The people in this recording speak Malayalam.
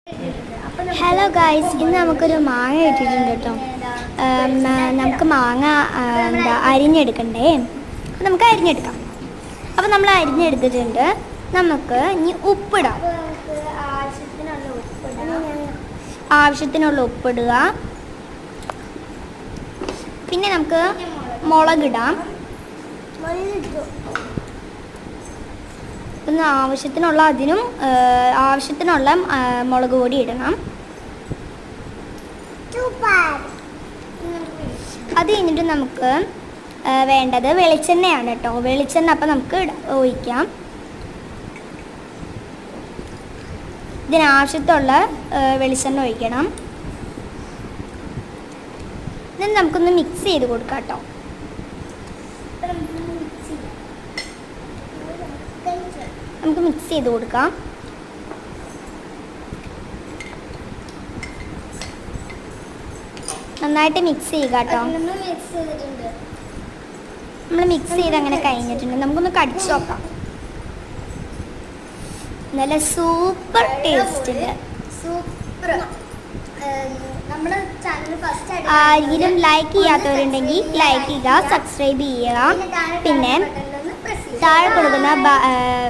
ഹലോ ഗായ്സ്, ഇന്ന് നമുക്കൊരു മാങ്ങ കിട്ടിയിട്ടുണ്ട് കേട്ടോ. നമുക്ക് മാങ്ങ അരിഞ്ഞെടുക്കണ്ടേ? അപ്പം നമുക്ക് അരിഞ്ഞെടുക്കാം. അപ്പം നമ്മൾ അരിഞ്ഞെടുത്തിട്ടുണ്ട്. നമുക്ക് ഇനി ഉപ്പിടാം. ആവശ്യത്തിനുള്ള ഉപ്പിടുക. പിന്നെ നമുക്ക് മുളകിടാം. പിന്നെ ആവശ്യത്തിനുള്ള മുളക് പൊടി ഇടണം. അത് കഴിഞ്ഞിട്ട് നമുക്ക് വേണ്ടത് വെളിച്ചെണ്ണയാണ് കേട്ടോ. വെളിച്ചെണ്ണ അപ്പം നമുക്ക് ഒഴിക്കാം. ഇതിനാവശ്യത്തുള്ള വെളിച്ചെണ്ണ ഒഴിക്കണം. ഇത് നമുക്കൊന്ന് മിക്സ് ചെയ്ത് കൊടുക്കാം കേട്ടോ. നമുക്ക് മിക്സ് ചെയ്ത് കൊടുക്കാം. നന്നായിട്ട് മിക്സ് ചെയ്യുക കേട്ടോ. നമ്മൾ മിക്സ് ചെയ്ത് അങ്ങനെ കഴിഞ്ഞിട്ടുണ്ട്. നമുക്കൊന്ന് കടിച്ചു നോക്കാം. നല്ല സൂപ്പർ ടേസ്റ്റ് ഉണ്ട്. ആരെങ്കിലും ലൈക്ക് ചെയ്യാത്തവരുണ്ടെങ്കിൽ ലൈക്ക് ചെയ്യുക, സബ്സ്ക്രൈബ് ചെയ്യുക. പിന്നെ താഴെ കൊടുക്കുന്ന